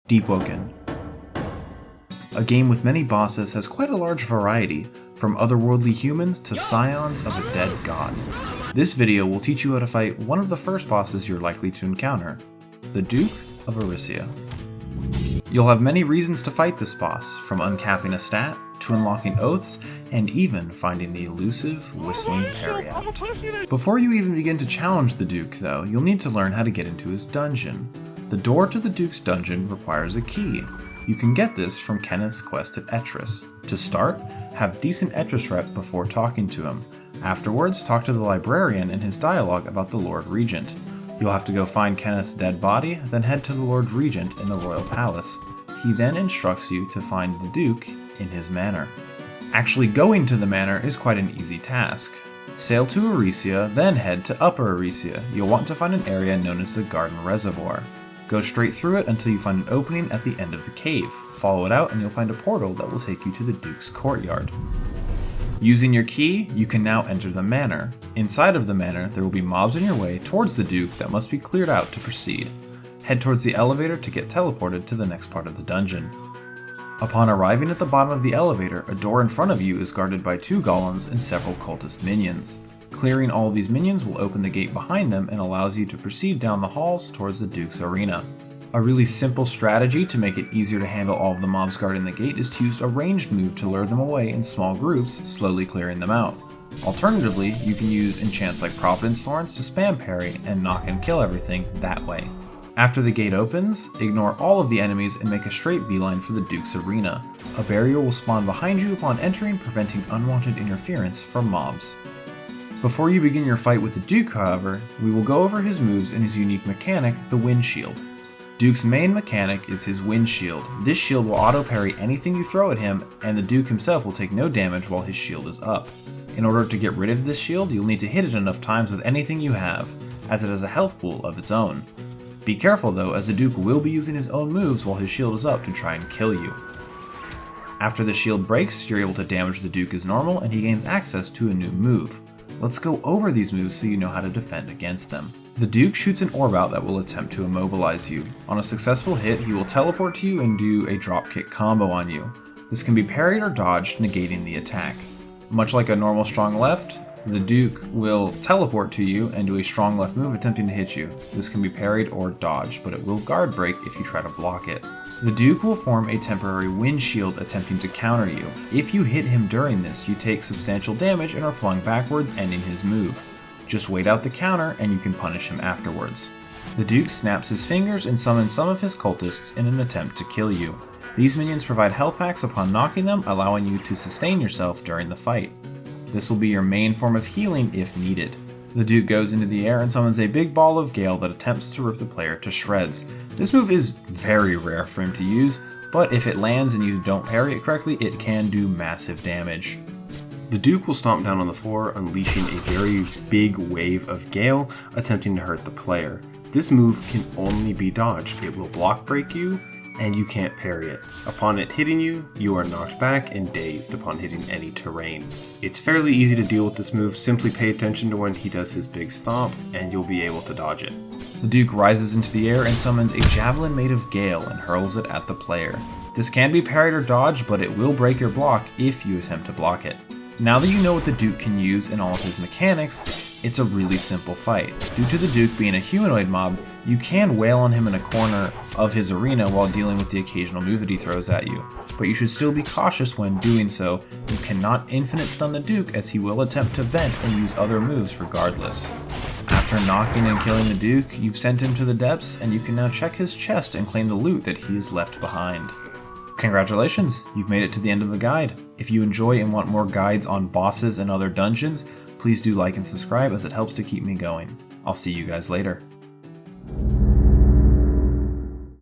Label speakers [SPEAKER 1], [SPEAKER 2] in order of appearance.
[SPEAKER 1] Deepwoken. A game with many bosses has quite a large variety, from otherworldly humans to scions of a dead god. This video will teach you how to fight one of the first bosses you're likely to encounter, the Duke of Arisia. You'll have many reasons to fight this boss, from uncapping a stat, to unlocking oaths, and even finding the elusive whistling parry out. Before you even begin to challenge the Duke though, you'll need to learn how to get into his dungeon. The door to the Duke's dungeon requires a key. You can get this from Kenneth's quest at Etris. To start, have decent Etris rep before talking to him. Afterwards, talk to the librarian in his dialogue about the Lord Regent. You'll have to go find Kenneth's dead body, then head to the Lord Regent in the Royal Palace. He then instructs you to find the Duke in his manor. Actually going to the manor is quite an easy task. Sail to Arisia, then head to Upper Arisia. You'll want to find an area known as the Garden Reservoir. Go straight through it until you find an opening at the end of the cave. Follow it out and you'll find a portal that will take you to the Duke's courtyard. Using your key, you can now enter the manor. Inside of the manor, there will be mobs on your way towards the Duke that must be cleared out to proceed. Head towards the elevator to get teleported to the next part of the dungeon. Upon arriving at the bottom of the elevator, a door in front of you is guarded by 2 golems and several cultist minions. Clearing all of these minions will open the gate behind them and allows you to proceed down the halls towards the Duke's arena. A really simple strategy to make it easier to handle all of the mobs guarding the gate is to use a ranged move to lure them away in small groups, slowly clearing them out. Alternatively, you can use enchants like Providence Thorns to spam parry and knock and kill everything that way. After the gate opens, ignore all of the enemies and make a straight beeline for the Duke's arena. A barrier will spawn behind you upon entering, preventing unwanted interference from mobs. Before you begin your fight with the Duke, however, we will go over his moves and his unique mechanic, the Wind Shield. Duke's main mechanic is his Wind Shield. This shield will auto-parry anything you throw at him, and the Duke himself will take no damage while his shield is up. In order to get rid of this shield, you'll need to hit it enough times with anything you have, as it has a health pool of its own. Be careful though, as the Duke will be using his own moves while his shield is up to try and kill you. After the shield breaks, you're able to damage the Duke as normal, and he gains access to a new move. Let's go over these moves so you know how to defend against them. The Duke shoots an orb out that will attempt to immobilize you. On a successful hit, he will teleport to you and do a dropkick combo on you. This can be parried or dodged, negating the attack. Much like a normal strong left, the Duke will teleport to you and do a strong left move attempting to hit you. This can be parried or dodged, but it will guard break if you try to block it. The Duke will form a temporary wind shield attempting to counter you. If you hit him during this, you take substantial damage and are flung backwards, ending his move. Just wait out the counter and you can punish him afterwards. The Duke snaps his fingers and summons some of his cultists in an attempt to kill you. These minions provide health packs upon knocking them, allowing you to sustain yourself during the fight. This will be your main form of healing if needed. The Duke goes into the air and summons a big ball of Gale that attempts to rip the player to shreds. This move is very rare for him to use, but if it lands and you don't parry it correctly, it can do massive damage. The Duke will stomp down on the floor, unleashing a very big wave of Gale, attempting to hurt the player. This move can only be dodged. It will block break you, and you can't parry it. Upon it hitting you, you are knocked back and dazed upon hitting any terrain. It's fairly easy to deal with this move. Simply pay attention to when he does his big stomp, and you'll be able to dodge it. The Duke rises into the air and summons a javelin made of Gale and hurls it at the player. This can be parried or dodged, but it will break your block if you attempt to block it. Now that you know what the Duke can use in all of his mechanics, it's a really simple fight. Due to the Duke being a humanoid mob, you can wail on him in a corner of his arena while dealing with the occasional move that he throws at you, but you should still be cautious when doing so. You cannot infinite stun the Duke, as he will attempt to vent and use other moves regardless. After knocking and killing the Duke, you've sent him to the depths, and you can now check his chest and claim the loot that he has left behind. Congratulations, you've made it to the end of the guide. If you enjoy and want more guides on bosses and other dungeons, please do like and subscribe, as it helps to keep me going. I'll see you guys later.